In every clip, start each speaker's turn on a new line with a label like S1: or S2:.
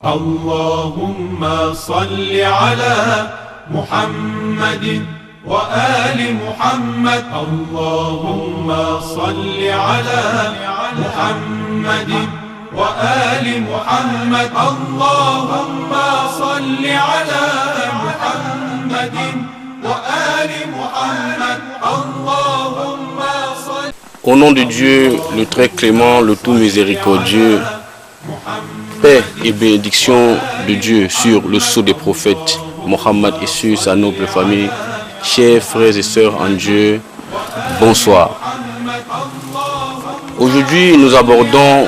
S1: اللهم صل على محمد وآل محمد اللهم صل على محمد وآل محمد اللهم صل على محمد وآل محمد اللهم صل.
S2: Au nom de Dieu, le très clément, le tout miséricordieux, paix et bénédiction de Dieu sur le sceau des prophètes Mohammed et sur sa noble famille. Chers frères et sœurs en Dieu, bonsoir. Aujourd'hui, nous abordons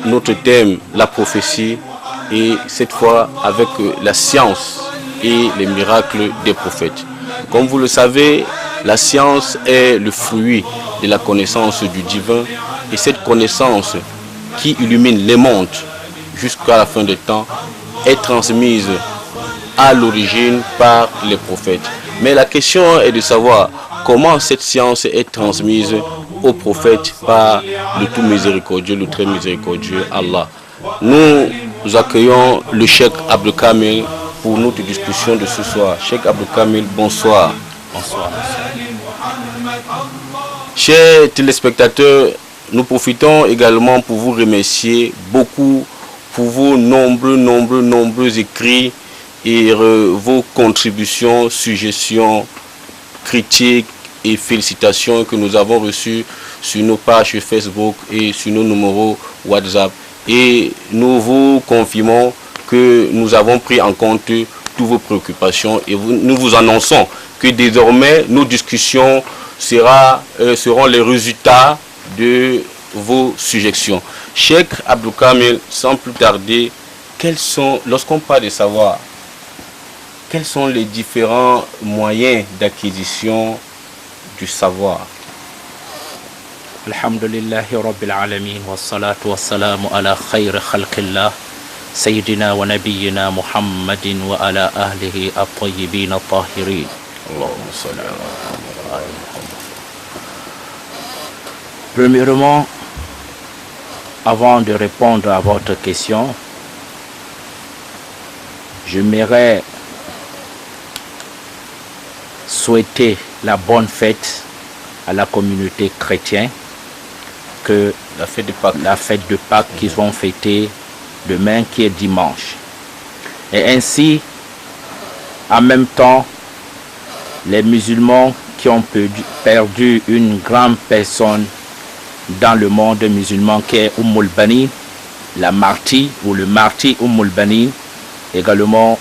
S2: notre thème, la prophétie, et cette fois avec la science et les miracles des prophètes. Comme vous le savez, la science est le fruit de la connaissance du divin, et cette connaissance qui illumine les mondes jusqu'à la fin des temps est transmise à l'origine par les prophètes. Mais la question est de savoir comment cette science est transmise aux prophètes par le tout miséricordieux, le très miséricordieux Allah. Nous accueillons le Cheikh Abdel Kamil pour notre discussion de ce soir. Cheikh Abdel Kamil, bonsoir.
S3: Bonsoir.
S2: Chers téléspectateurs, nous profitons également pour vous remercier beaucoup pour vos nombreux écrits et vos contributions, suggestions, critiques et félicitations que nous avons reçues sur nos pages Facebook et sur nos numéros WhatsApp. Et nous vous confirmons que nous avons pris en compte toutes vos préoccupations et nous vous annonçons que désormais nos discussions seront les résultats de vos suggestions. Cheikh Abdel Kamil, sans plus tarder, lorsqu'on parle de savoir, quels sont les différents moyens d'acquisition du savoir?
S3: Alhamdulillahi Rabbil Alamin wa salatu wa salamu ala khayr khalqillah Sayyidina wa nabiyyina Muhammadin wa ala ahlihi at-tayyibin at-tahirin. Allahumma salli ala Muhammad. Premièrement, avant de répondre à votre question, j'aimerais souhaiter la bonne fête à la communauté chrétienne, que la fête de Pâques qu'ils vont fêter demain qui est dimanche. Et ainsi, en même temps, les musulmans qui ont perdu une grande personne dans le monde musulman qui est Bani, la martyre ou le martyr Bani. Également,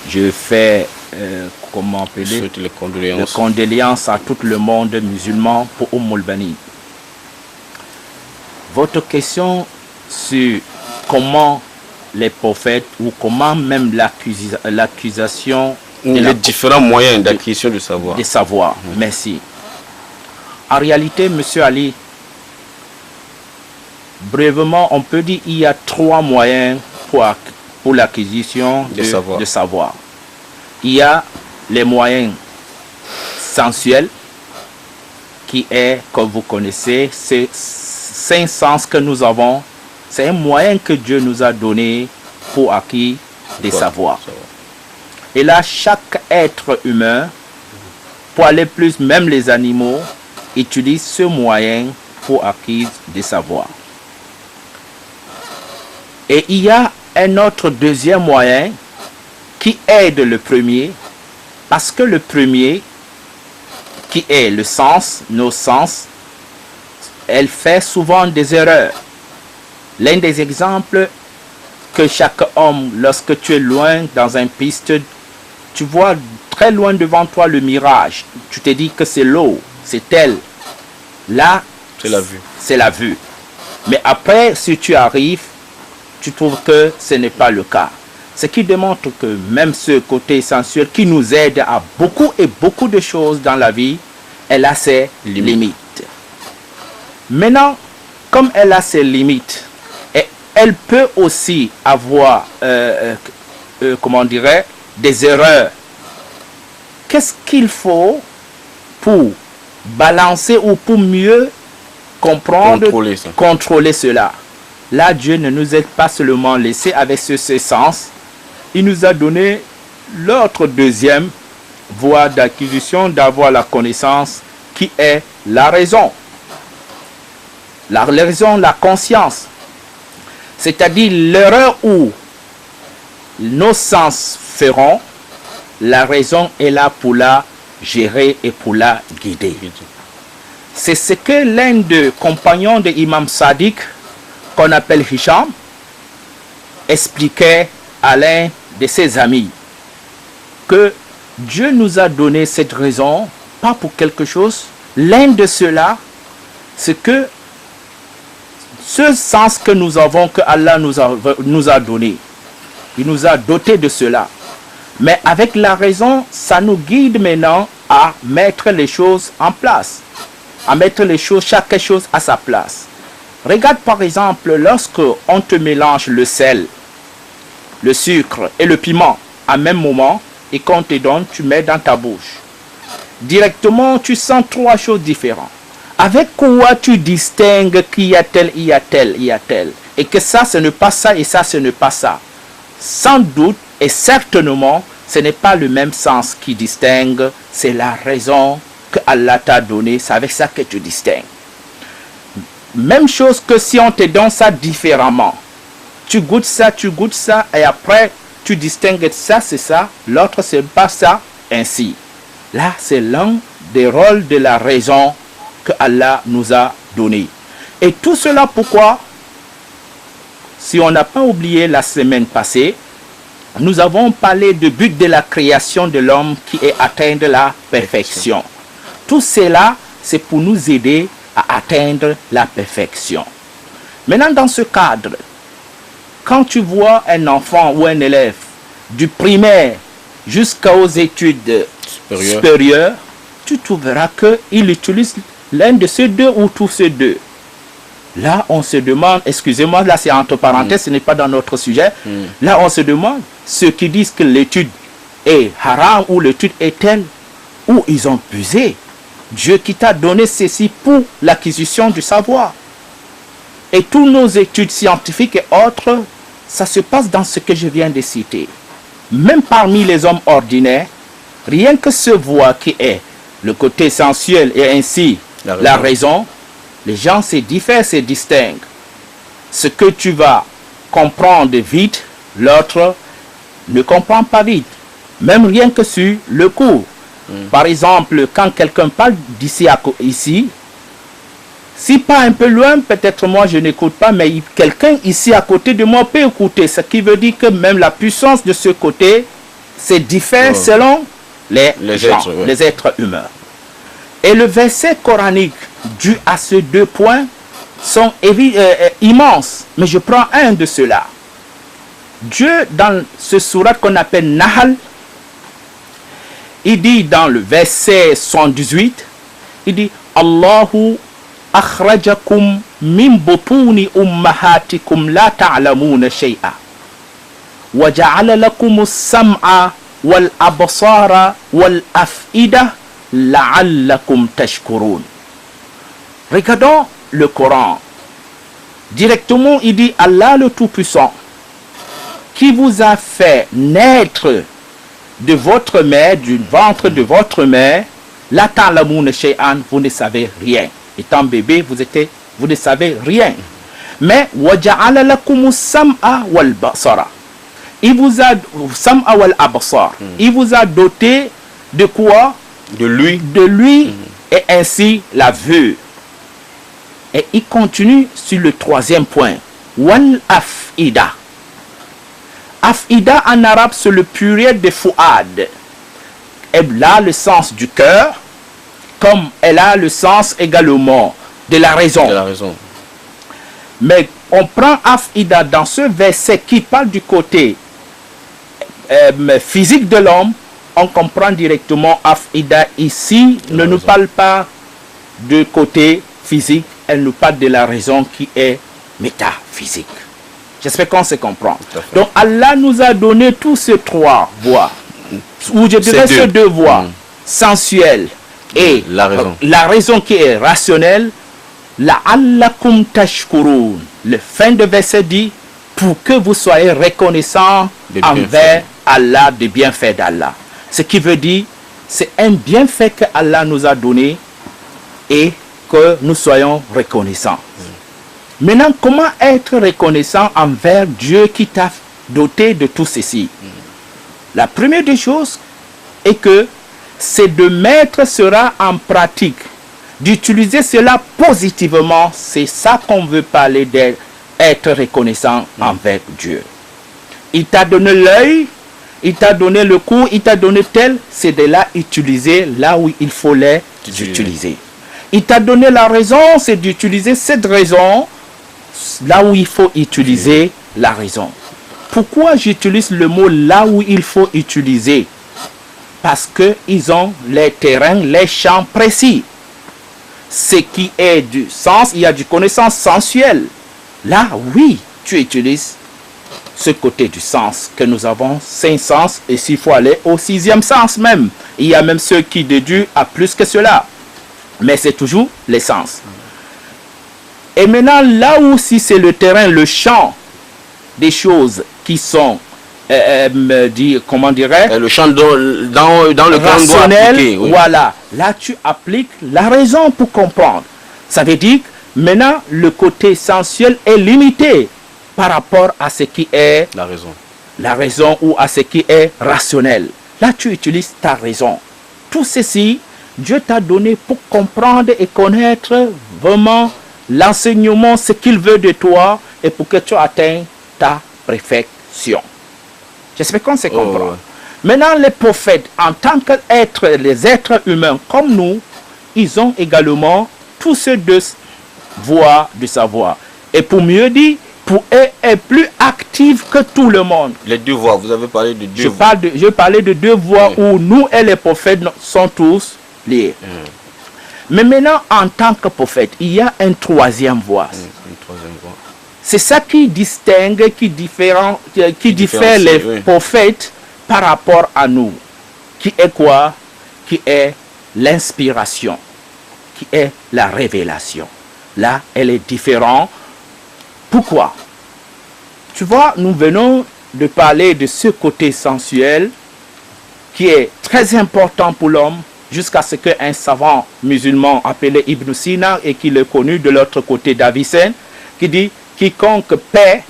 S3: je fais les condoléances à tout le monde musulman pour Bani. Votre question sur comment les prophètes ou comment même l'accusation
S2: les différents moyens d'acquisition du savoir.
S3: Des savoirs. Merci. En réalité, Monsieur Ali, brièvement, on peut dire qu'il y a trois moyens pour l'acquisition de savoir. Il y a les moyens sensuels, qui est, comme vous connaissez, ces 5 sens que nous avons. C'est un moyen que Dieu nous a donné pour acquérir des savoirs. Et là, chaque être humain, pour aller plus, même les animaux, utilisent ce moyen pour acquérir des savoirs. Et il y a un autre deuxième moyen qui aide le premier, parce que le premier, qui est le sens, nos sens, elle fait souvent des erreurs. L'un des exemples que chaque homme, lorsque tu es loin dans une piste, tu vois très loin devant toi le mirage. Tu te dis que c'est l'eau, c'est elle. Là,
S2: c'est la vue.
S3: C'est la vue. Mais après, si tu arrives, tu trouves que ce n'est pas le cas. Ce qui démontre que même ce côté sensuel qui nous aide à beaucoup de choses dans la vie, elle a ses limites. Maintenant, comme elle a ses limites, et elle peut aussi avoir, des erreurs. Qu'est-ce qu'il faut pour balancer ou pour mieux comprendre, contrôler cela? Là, Dieu ne nous a pas seulement laissé avec ce sens, il nous a donné l'autre deuxième voie d'acquisition, d'avoir la connaissance, qui est la raison. La raison, la conscience. C'est-à-dire l'erreur où nos sens feront, la raison est là pour la gérer et pour la guider. C'est ce que l'un des compagnons de Imam Sadiq, qu'on appelle Hisham, expliquait à l'un de ses amis que Dieu nous a donné cette raison, pas pour quelque chose. L'un de ceux-là, c'est que ce sens que nous avons, que Allah nous a donné, il nous a doté de cela. Mais avec la raison, ça nous guide maintenant à mettre les choses en place, à mettre les choses, chaque chose à sa place. Regarde par exemple, lorsque on te mélange le sel, le sucre et le piment à même moment, et qu'on te donne, tu mets dans ta bouche. Directement, tu sens trois choses différentes. Avec quoi tu distingues qu'il y a tel, il y a tel, il y a tel, et que ça, ce n'est pas ça, et ça, ce n'est pas ça. Sans doute, et certainement, ce n'est pas le même sens qui distingue, c'est la raison que Allah t'a donnée, c'est avec ça que tu distingues. Même chose que si on te donne ça différemment. Tu goûtes ça, et après, tu distingues ça, c'est ça, l'autre, c'est pas ça, ainsi. Là, c'est l'un des rôles de la raison que Allah nous a donné. Et tout cela, pourquoi? Si on n'a pas oublié la semaine passée, nous avons parlé du but de la création de l'homme qui est atteindre la perfection. Tout cela, c'est pour nous aider à atteindre la perfection. Maintenant, dans ce cadre, quand tu vois un enfant ou un élève du primaire jusqu'aux études supérieures, tu trouveras qu'il utilise l'un de ces deux ou tous ces deux. Là, on se demande, excusez-moi, là c'est entre parenthèses, ce n'est pas dans notre sujet. Là, on se demande, ceux qui disent que l'étude est haram ou l'étude est telle, où ils ont puisé. Dieu qui t'a donné ceci pour l'acquisition du savoir. Et toutes nos études scientifiques et autres, ça se passe dans ce que je viens de citer. Même parmi les hommes ordinaires, rien que ce voie qui est le côté sensuel et ainsi la raison, les gens se diffèrent, se distinguent. Ce que tu vas comprendre vite, l'autre ne comprend pas vite. Même rien que sur le cours. Par exemple, quand quelqu'un parle d'ici à ici, si pas un peu loin, peut-être moi je n'écoute pas, mais quelqu'un ici à côté de moi peut écouter. Ce qui veut dire que même la puissance de ce côté se diffère selon les gens, les êtres humains. Et le verset coranique dû à ces deux points sont immenses. Mais je prends un de ceux-là. Dieu, dans ce surat qu'on appelle Nahl, il dit dans le verset 118, il dit Allahu akhrajakum min butuni ummahatikum la ta'lamuna shay'a wa ja'ala lakum as-sam'a wal absara wal af'ida la'allakum tashkurun. Regardons le Coran. Directement, il dit Allah le Tout-Puissant qui vous a fait naître de votre mère, du ventre de votre mère, la ta'lamouna shay'an, vous ne savez rien. Étant bébé, vous ne savez rien. Mais waja'ala lakumus sam'a wal basara. Il vous a sam'a wal absar. Il vous a doté de quoi? De lui et ainsi la vue. Et il continue sur le troisième point. Wal af'ida. Af'ida en arabe, c'est le pluriel de fouad. Elle a le sens du cœur, comme elle a le sens également de la raison. Mais on prend af'ida dans ce verset qui parle du côté physique de l'homme, on comprend directement af'ida ici ne nous parle pas du côté physique, elle nous parle de la raison qui est métaphysique. J'espère qu'on se comprend. Donc Allah nous a donné tous ces trois voies, ou je dirais ces deux voies, sensuelles et la raison qui est rationnelle. La'allakum tashkurun. le fin de verset dit, pour que vous soyez reconnaissants envers Allah, des bienfaits d'Allah. Ce qui veut dire, c'est un bienfait que Allah nous a donné et que nous soyons reconnaissants. Maintenant, comment être reconnaissant envers Dieu qui t'a doté de tout ceci? La première des choses est que c'est de mettre cela en pratique, d'utiliser cela positivement. C'est ça qu'on veut parler d'être reconnaissant envers Dieu. Il t'a donné l'œil, il t'a donné le cou, il t'a donné tel, c'est de là utiliser là où il faut les utiliser. Il t'a donné la raison, c'est d'utiliser cette raison là où il faut utiliser la raison. Pourquoi j'utilise le mot là où il faut utiliser? Parce qu'ils ont les terrains, les champs précis. Ce qui est du sens, il y a du connaissance sensuelle. Là, oui, tu utilises ce côté du sens, que nous avons 5 sens, et s'il faut aller au 6e sens même. Il y a même ceux qui déduisent à plus que cela. Mais c'est toujours l'essence. Et maintenant, là où si c'est le terrain, le champ des choses qui sont, comment dirais-je,
S2: le champ dans le
S3: rationnel, voilà. Là, tu appliques la raison pour comprendre. Ça veut dire que maintenant, le côté sensuel est limité par rapport à ce qui est la raison ou à ce qui est rationnel. Là, tu utilises ta raison. Tout ceci, Dieu t'a donné pour comprendre et connaître vraiment l'enseignement, ce qu'il veut de toi et pour que tu atteignes ta perfection. J'espère qu'on se comprend. Maintenant, les prophètes, en tant qu'êtres, les êtres humains comme nous, ils ont également tous ces deux voies de savoir. Et pour mieux dire, pour eux, est plus active que tout le monde.
S2: Les deux voies, vous avez parlé de deux voies.
S3: Je parlais de deux voies où nous et les prophètes sont tous liés. Mais maintenant, en tant que prophète, il y a une troisième voie. C'est ça qui distingue, qui diffère les prophètes par rapport à nous. Qui est quoi? Qui est l'inspiration, qui est la révélation. Là, elle est différente. Pourquoi? Tu vois, nous venons de parler de ce côté sensuel qui est très important pour l'homme, jusqu'à ce qu'un savant musulman appelé Ibn Sina, et qu'il est connu de l'autre côté d'Avicenne, qui dit quiconque perd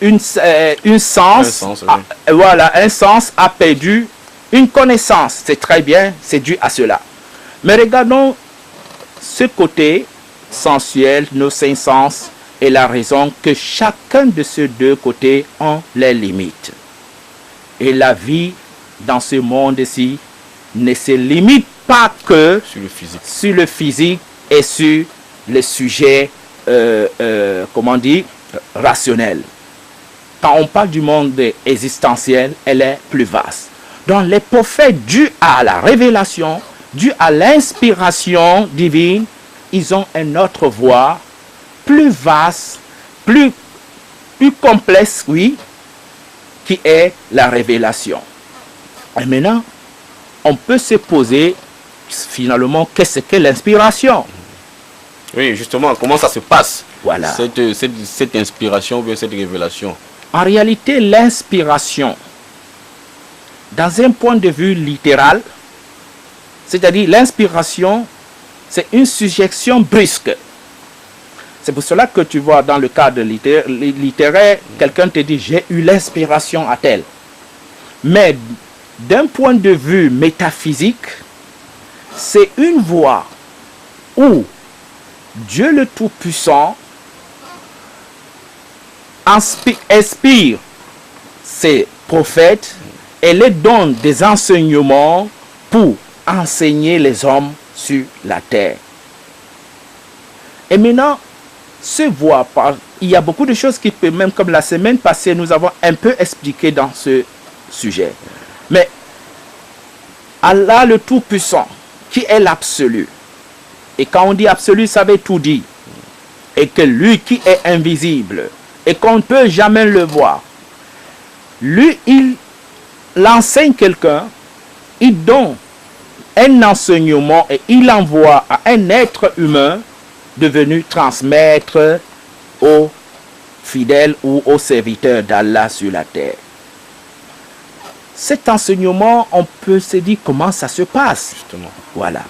S3: un sens a perdu une connaissance. C'est très bien, c'est dû à cela. Mais regardons ce côté sensuel, nos 5 sens, et la raison que chacun de ces deux côtés ont les limites. Et la vie dans ce monde-ci ne se limite pas que sur le physique et sur le sujet, rationnel. Quand on parle du monde existentiel, elle est plus vaste. Donc les prophètes, dû à la révélation, dû à l'inspiration divine, ils ont une autre voie, plus vaste, plus complexe, oui, qui est la révélation. Et maintenant, on peut se poser finalement qu'est-ce que l'inspiration?
S2: Oui, justement, comment ça se passe?
S3: Voilà.
S2: Cette inspiration ou bien cette révélation?
S3: En réalité, l'inspiration, dans un point de vue littéral, c'est-à-dire l'inspiration, c'est une suggestion brusque. C'est pour cela que tu vois dans le cadre littéraire, quelqu'un te dit « j'ai eu l'inspiration à tel ». Mais d'un point de vue métaphysique, c'est une voie où Dieu le Tout-Puissant inspire ses prophètes et les donne des enseignements pour enseigner les hommes sur la terre. Et maintenant, il y a beaucoup de choses qui peuvent, même comme la semaine passée, nous avons un peu expliqué dans ce sujet. Mais Allah le Tout-Puissant, qui est l'absolu, et quand on dit absolu, ça veut tout dire, et que lui qui est invisible, et qu'on ne peut jamais le voir, lui, il enseigne quelqu'un, il donne un enseignement et il envoie à un être humain devenu transmettre aux fidèles ou aux serviteurs d'Allah sur la terre. Cet enseignement, on peut se dire comment ça se passe.
S2: Justement.
S3: Voilà.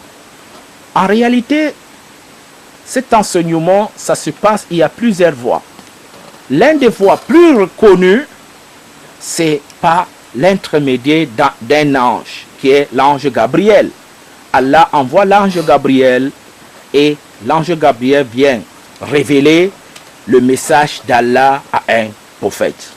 S3: En réalité, cet enseignement, ça se passe, il y a plusieurs voies. L'un des voies plus reconnues, c'est par l'intermédiaire d'un ange, qui est l'ange Gabriel. Allah envoie l'ange Gabriel et l'ange Gabriel vient révéler le message d'Allah à un prophète.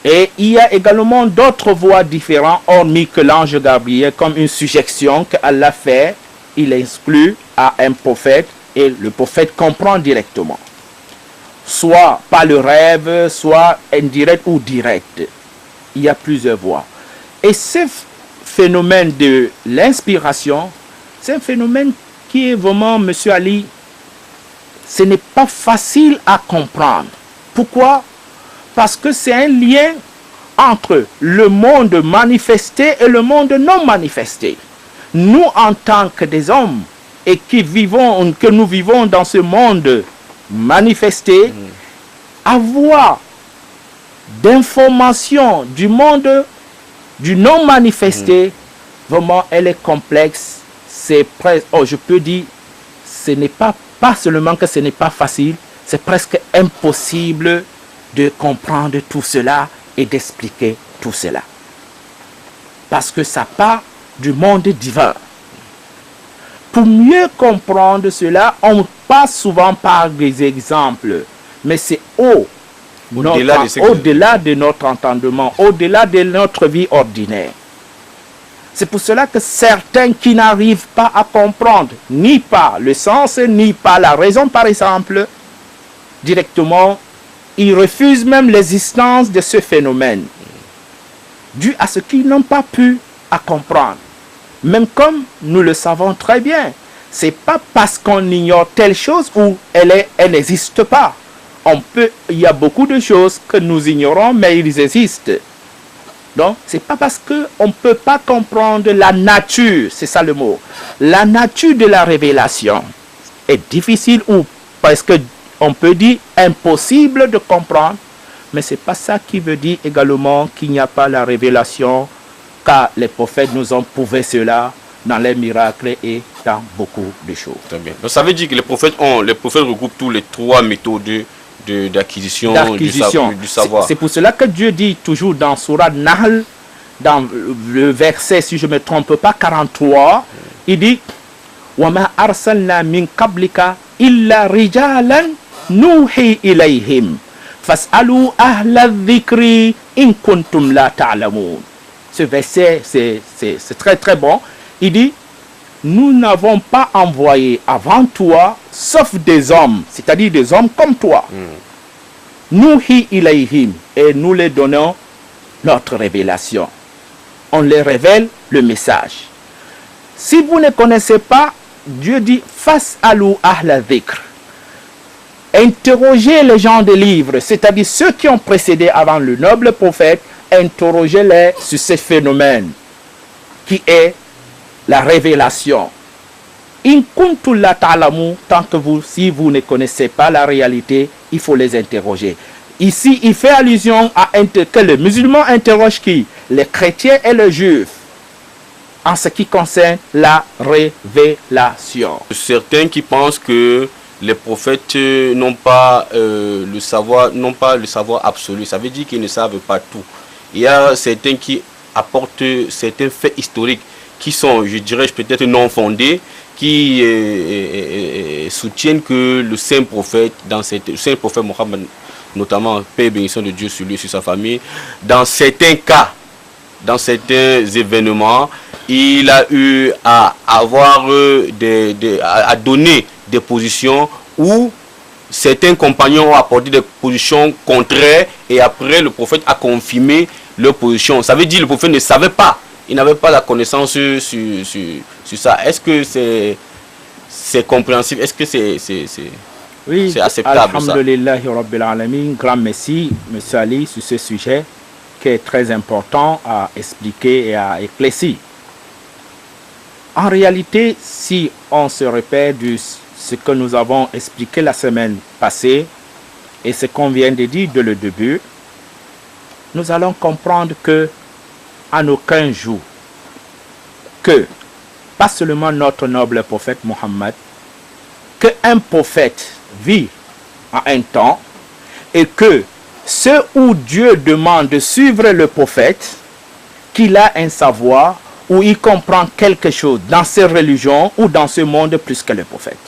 S3: Et il y a également d'autres voies différentes, hormis que l'ange Gabriel, comme une suggestion qu'Allah fait, il exclut à un prophète et le prophète comprend directement. Soit par le rêve, soit indirect ou direct. Il y a plusieurs voies. Et ce phénomène de l'inspiration, c'est un phénomène qui est vraiment, Monsieur Ali, ce n'est pas facile à comprendre. Pourquoi? Parce que c'est un lien entre le monde manifesté et le monde non manifesté. Nous, en tant que des hommes, et que nous vivons dans ce monde manifesté, avoir d'informations du monde du non manifesté, vraiment, elle est complexe. C'est presque, je peux dire, ce n'est pas seulement que ce n'est pas facile, c'est presque impossible de comprendre tout cela et d'expliquer tout cela. Parce que ça part du monde divin. Pour mieux comprendre cela, on passe souvent par des exemples, mais c'est au-delà de notre entendement, au-delà de notre vie ordinaire. C'est pour cela que certains qui n'arrivent pas à comprendre, ni par le sens, ni par la raison, par exemple, directement, ils refusent même l'existence de ce phénomène, dû à ce qu'ils n'ont pas pu à comprendre. Même comme nous le savons très bien, c'est pas parce qu'on ignore telle chose ou elle n'existe pas. Il y a beaucoup de choses que nous ignorons, mais ils existent. Donc, c'est pas parce qu'on ne peut pas comprendre la nature, c'est ça le mot, la nature de la révélation est difficile ou presque, on peut dire, impossible de comprendre, mais c'est pas ça qui veut dire également qu'il n'y a pas la révélation, car les prophètes nous ont prouvé cela dans les miracles et dans beaucoup de choses.
S2: Très bien. Donc, ça veut dire que les prophètes regroupent tous les trois méthodes d'acquisition du savoir. C'est
S3: pour cela que Dieu dit toujours dans Sourate Nahl, dans le verset, si je ne me trompe pas, 43, il dit وَمَا أَرْسَلْنَا مِنْ قَبْلِكَ إِلَّا رِجَالًا نُوحِي إِلَيْهِمْ فَاسْأَلُوا أَهْلَ الذِّكْرِ إِن كُنْتُمْ لَا تَعْلَمُونَ. Ce verset, c'est très très bon. Il dit, nous n'avons pas envoyé avant toi, sauf des hommes, c'est-à-dire des hommes comme toi. Nuhi ilayhim, et nous les donnons notre révélation. On les révèle le message. Si vous ne connaissez pas, Dieu dit, fas'alu ahla dhikr. Interrogez les gens des livres, c'est-à-dire ceux qui ont précédé avant le noble prophète, interrogez-les sur ce phénomène qui est la révélation. In kuntum la ta'lamu, tant que si vous ne connaissez pas la réalité, il faut les interroger. Ici, il fait allusion à que les musulmans interrogent qui? Les chrétiens et les juifs, en ce qui concerne la révélation.
S2: Certains qui pensent que les prophètes n'ont pas le savoir absolu, ça veut dire qu'ils ne savent pas tout. Il y a certains qui apportent certains faits historiques qui sont, je dirais, peut-être non fondés, qui soutiennent que le saint prophète, le saint prophète Mohammed, notamment, paix et bénédiction de Dieu sur lui et sur sa famille, dans certains cas, dans certains événements, il a eu à avoir à donner des positions où certains compagnons ont apporté des positions contraires et après le prophète a confirmé leur position. Ça veut dire que le prophète ne savait pas. Il n'avait pas la connaissance sur ça. Est-ce que c'est compréhensible? Est-ce que c'est acceptable?
S3: Alhamdulillahi Rabbil Alamin, grand merci, M. Ali, sur ce sujet qui est très important à expliquer et à éclaircir. En réalité, si on se repère de ce que nous avons expliqué la semaine passée, et ce qu'on vient de dire dès le début, nous allons comprendre que en aucun jour, que pas seulement notre noble prophète Mohammed, qu'un prophète vit à un temps et que ce où Dieu demande de suivre le prophète, qu'il a un savoir ou il comprend quelque chose dans ces religions ou dans ce monde plus que le prophète.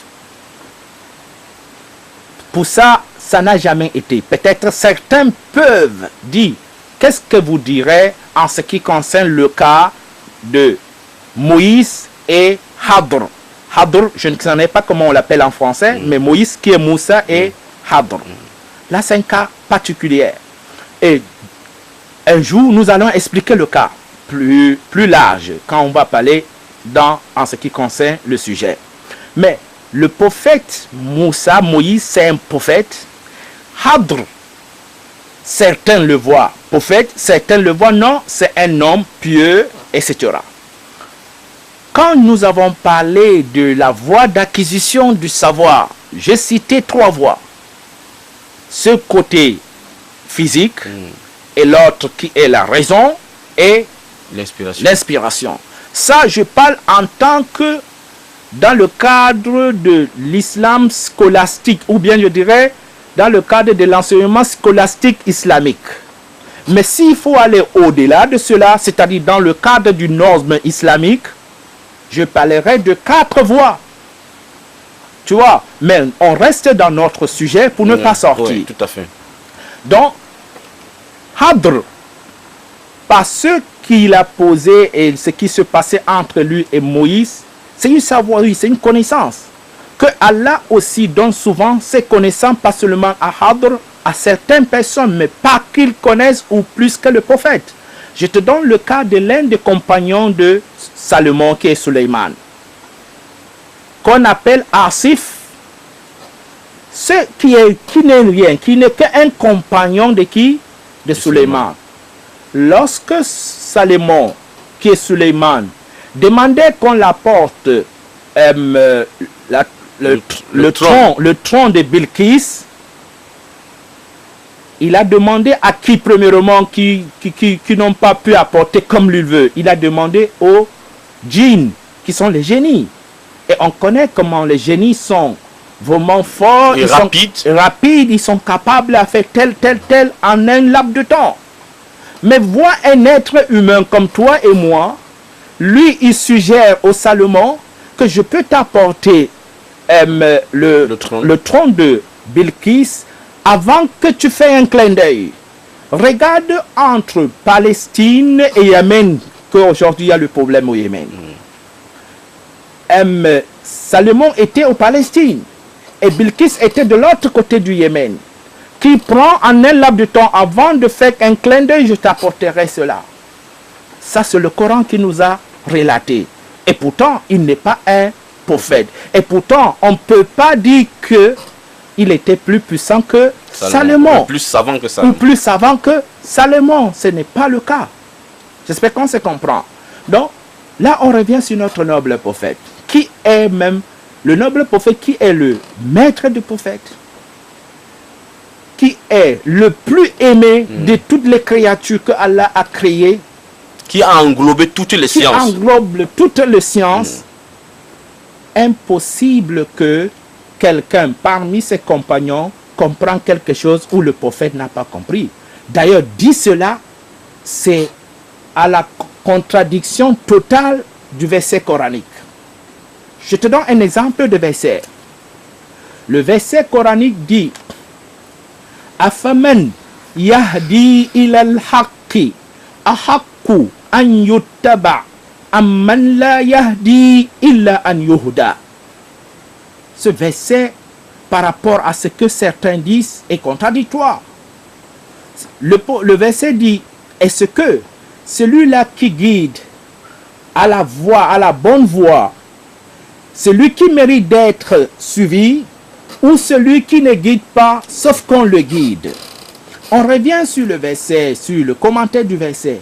S3: Pour ça, ça n'a jamais été. Peut-être certains peuvent dire, qu'est-ce que vous direz en ce qui concerne le cas de Moïse et Hadr? Hadr, je ne sais pas comment on l'appelle en français, mais Moïse qui est Moussa et Hadr. Là, c'est un cas particulier. Et un jour, nous allons expliquer le cas plus large quand on va parler en ce qui concerne le sujet. Mais le prophète Moussa, Moïse, c'est un prophète. Hadr, certains le voient prophète, certains le voient non, c'est un homme pieux, etc. Quand nous avons parlé de la voie d'acquisition du savoir, j'ai cité 3 voies. Ce côté physique et l'autre qui est la raison et l'inspiration. Ça, je parle en tant que dans le cadre de l'islam scolastique, ou bien je dirais dans le cadre de l'enseignement scolastique islamique. Mais s'il faut aller au-delà de cela, c'est-à-dire dans le cadre du norme islamique, je parlerai de 4 voies. Tu vois, mais on reste dans notre sujet pour ne pas sortir.
S2: Oui, tout à fait.
S3: Donc, Hadr, par ce qu'il a posé et ce qui se passait entre lui et Moïse, c'est une savoir, c'est une connaissance. Que Allah aussi donne souvent ses connaissances, pas seulement à Hadr, à certaines personnes, mais pas qu'ils connaissent ou plus que le prophète. Je te donne le cas de l'un des compagnons de Salomon qui est Suleiman, qu'on appelle Asif, ce qui n'est rien, qui n'est qu'un compagnon de qui? De Suleiman. Lorsque Salomon, qui est Suleiman, demandait qu'on l'apporte le tronc de Bilqis, il a demandé à qui premièrement qui n'ont pas pu apporter comme lui veut. Il a demandé aux djinns, qui sont les génies. Et on connaît comment les génies sont vraiment forts,
S2: et
S3: rapides, ils sont capables à faire tel en un laps de temps. Mais voir un être humain comme toi et moi, lui il suggère au Salomon que je peux t'apporter le tronc de Bilqis avant que tu fasses un clin d'œil. Regarde entre Palestine et Yémen, qu'aujourd'hui il y a le problème au Yémen. Salomon était au Palestine et Bilqis était de l'autre côté du Yémen. Qui prend en un laps de temps avant de faire un clin d'œil, je t'apporterai cela. Ça, c'est le Coran qui nous a relaté. Et pourtant, il n'est pas un prophète. Et pourtant, on ne peut pas dire qu'il était plus puissant que Salomon.
S2: Ou plus savant que Salomon.
S3: Ou plus savant que Salomon. Ce n'est pas le cas. J'espère qu'on se comprend. Donc, là, on revient sur notre noble prophète. Qui est même le noble prophète, qui est le maître du prophète, qui est le plus aimé de toutes les créatures que Allah a créées,
S2: qui a englobé toutes les sciences.
S3: Qui englobe toutes les sciences. Impossible que quelqu'un parmi ses compagnons comprenne quelque chose où le prophète n'a pas compris. D'ailleurs, dit cela, c'est à la contradiction totale du verset coranique. Je te donne un exemple de verset. Le verset coranique dit Afaman yahdi ilal haqqi ahakku an yuttaba amman la yahdi illa an yuhda. Ce verset, par rapport à ce que certains disent, est contradictoire. Le verset dit, est-ce que celui-là qui guide à la voie, à la bonne voie, celui qui mérite d'être suivi, ou celui qui ne guide pas, sauf qu'on le guide? On revient sur le verset, sur le commentaire du verset.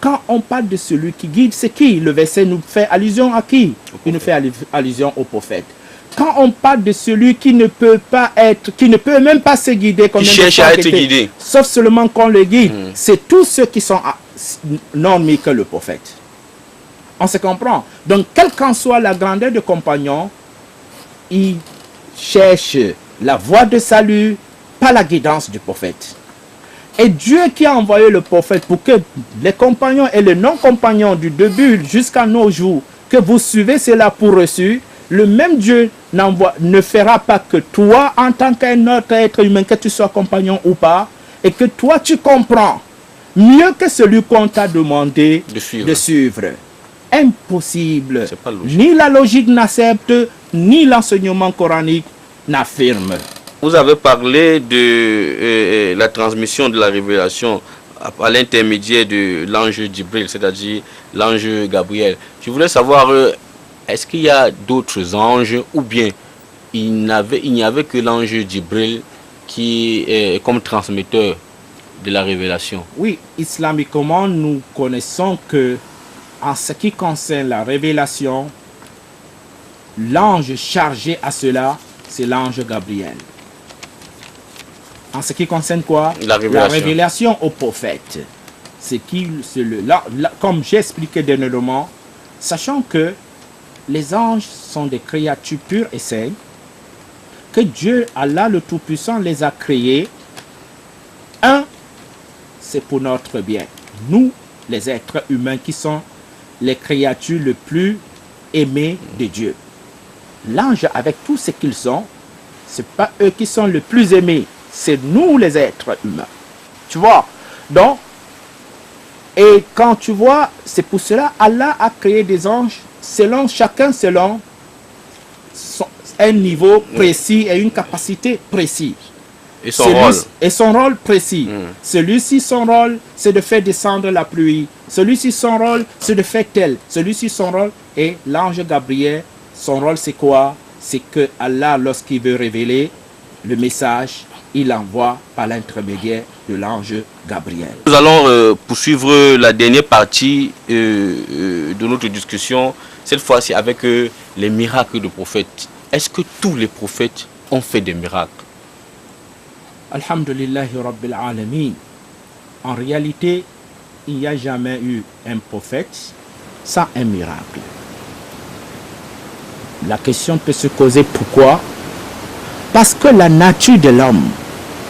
S3: Quand on parle de celui qui guide, c'est qui? Le verset nous fait allusion à qui? Il nous fait allusion au prophète. quand on parle de celui qui ne peut pas être, qui ne peut même pas se guider, comme
S2: Qui cherche à être guidé.
S3: sauf seulement qu'on le guide, c'est tous ceux qui sont non mieux que le prophète. On se comprend. Donc, quelle qu'en soit la grandeur de compagnon, il cherche la voie de salut par la guidance du prophète. Et Dieu qui a envoyé le prophète pour que les compagnons et les non-compagnons du début jusqu'à nos jours, que vous suivez cela pour reçu, le même Dieu ne fera pas que toi, en tant qu'un autre être humain, que tu sois compagnon ou pas, et que toi tu comprends mieux que celui qu'on t'a demandé de suivre. Impossible. Ni la logique n'accepte, ni l'enseignement coranique n'affirme.
S2: Vous avez parlé de la transmission de la révélation à l'intermédiaire de l'ange Djibril, c'est-à-dire l'ange Gabriel. Je voulais savoir, est-ce qu'il y a d'autres anges ou bien il n'y avait que l'ange Djibril qui est comme transmetteur de la révélation?
S3: Oui, islamiquement, nous connaissons que en ce qui concerne la révélation, l'ange chargé à cela, c'est l'ange Gabriel. En ce qui concerne quoi? La révélation au prophète. Comme j'ai expliqué dernièrement, sachant que les anges sont des créatures pures et saines, que Dieu, Allah le Tout-Puissant, les a créés. C'est pour notre bien. Nous, les êtres humains qui sont les créatures les plus aimées de Dieu. L'ange, avec tout ce qu'ils sont, ce n'est pas eux qui sont les plus aimés. C'est nous les êtres humains. Tu vois? Donc, et quand tu vois, c'est pour cela Allah a créé des anges chacun selon un niveau précis et une capacité précise.
S2: Et son
S3: rôle précis. Celui-ci, son rôle, c'est de faire descendre la pluie. Celui-ci, son rôle, c'est de faire tel. Celui-ci, son rôle. Et l'ange Gabriel, son rôle, c'est quoi? C'est que Allah, lorsqu'il veut révéler le message, il envoie par l'intermédiaire de l'ange Gabriel.
S2: Nous allons poursuivre la dernière partie de notre discussion, cette fois-ci avec les miracles de prophètes. Est-ce que tous les prophètes ont fait des miracles?
S3: Alhamdulillahi Rabbil Alamin. En réalité, il n'y a jamais eu un prophète sans un miracle. La question peut se poser pourquoi? Parce que la nature de l'homme,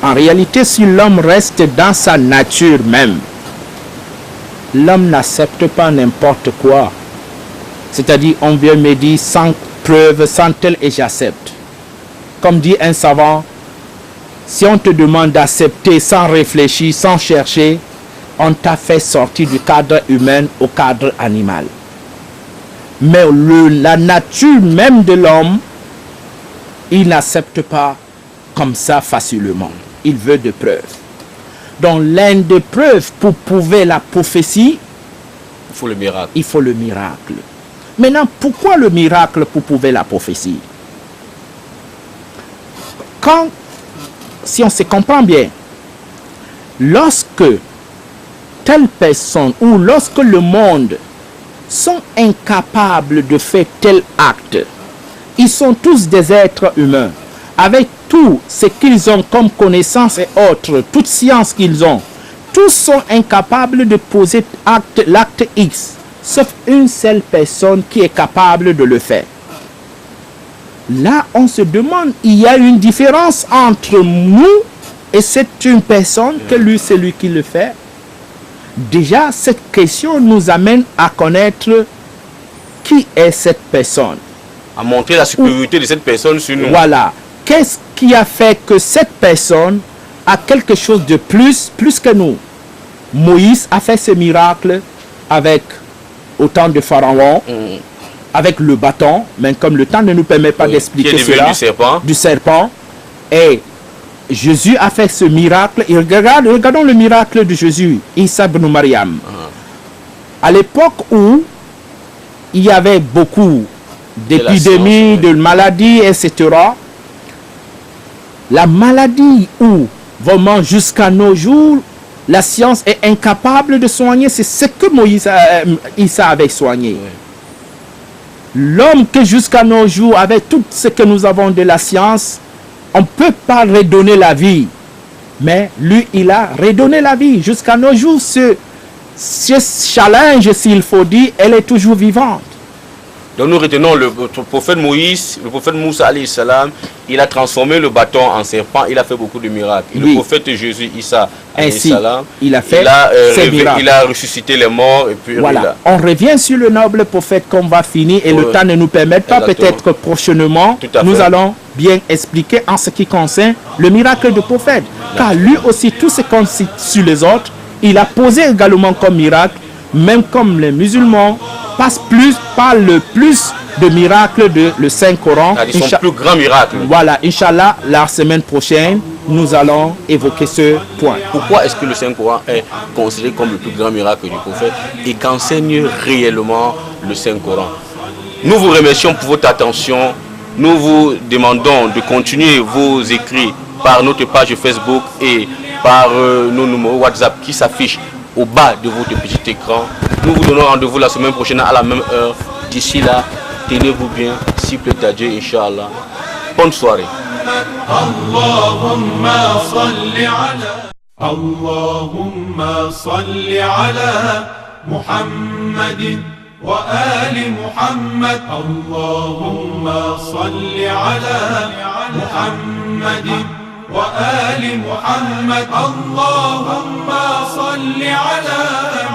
S3: en réalité, si l'homme reste dans sa nature même, l'homme n'accepte pas n'importe quoi. C'est-à-dire, on vient me dire sans preuve, sans tel, et j'accepte. Comme dit un savant, si on te demande d'accepter sans réfléchir, sans chercher, on t'a fait sortir du cadre humain au cadre animal. Mais la nature même de l'homme, il n'accepte pas comme ça facilement. Il veut des preuves. Donc l'une des preuves pour prouver la prophétie,
S2: il faut le miracle.
S3: Il faut le miracle. Maintenant, pourquoi le miracle pour prouver la prophétie? Si on se comprend bien, lorsque telle personne ou lorsque le monde sont incapables de faire tel acte, ils sont tous des êtres humains, avec tout ce qu'ils ont comme connaissance et autres, toute science qu'ils ont, tous sont incapables de poser l'acte X, sauf une seule personne qui est capable de le faire. Là, on se demande, il y a une différence entre nous et c'est une personne que lui, c'est lui qui le fait. Déjà, cette question nous amène à connaître qui est cette personne.
S2: À montrer la supériorité de cette personne sur nous.
S3: Voilà. Qu'est-ce qui a fait que cette personne a quelque chose de plus que nous? Moïse a fait ce miracle avec autant de pharaons. Avec le bâton, mais comme le temps ne nous permet pas d'expliquer cela, du serpent, et Jésus a fait ce miracle, et regardons le miracle de Jésus, Isa ibn Maryam. À l'époque où il y avait beaucoup d'épidémies, de maladies, etc., la maladie où, vraiment jusqu'à nos jours, la science est incapable de soigner, c'est ce que Isa avait soigné. l'homme que jusqu'à nos jours, avec tout ce que nous avons de la science, on ne peut pas redonner la vie. Mais lui, il a redonné la vie. Jusqu'à nos jours, ce challenge, s'il faut dire, elle est toujours vivante.
S2: Donc nous retenons le prophète Moïse, le prophète Moussa alayhi salam, il a transformé le bâton en serpent, il a fait beaucoup de miracles. Et
S3: Oui.
S2: le prophète Jésus, Issa alayhi
S3: Ainsi,
S2: salam,
S3: il a fait ces miracles.
S2: il a ressuscité les morts. Et puis
S3: Voilà, on revient sur le noble prophète qu'on va finir et le
S2: Ouais.
S3: temps ne nous permet pas.
S2: Exactement.
S3: Peut-être prochainement,
S2: Tout à
S3: nous
S2: fait.
S3: allons bien expliquer en ce qui concerne le miracle du prophète. Car lui aussi, tout ce qu'on cite sur les autres, il a posé également comme miracle, même comme les musulmans parlent le plus de miracles de le Saint-Coran.
S2: C'est son plus grand miracle.
S3: Voilà, Inch'Allah, la semaine prochaine, nous allons évoquer ce point.
S2: Pourquoi est-ce que le Saint-Coran est considéré comme le plus grand miracle du prophète et qu'enseigne réellement le Saint-Coran? Nous vous remercions pour votre attention. Nous vous demandons de continuer vos écrits par notre page Facebook et par nos numéros WhatsApp qui s'affichent au bas de votre petit écran. Nous vous donnons rendez-vous la semaine prochaine à la même heure. D'ici là, tenez-vous bien, s'il plaît à Dieu, Inch'Allah. Bonne soirée.
S1: اللهم صل على محمد وآل محمد. اللهم صل على محمد وآل محمد. اللهم صل على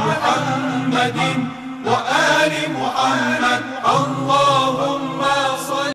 S1: محمد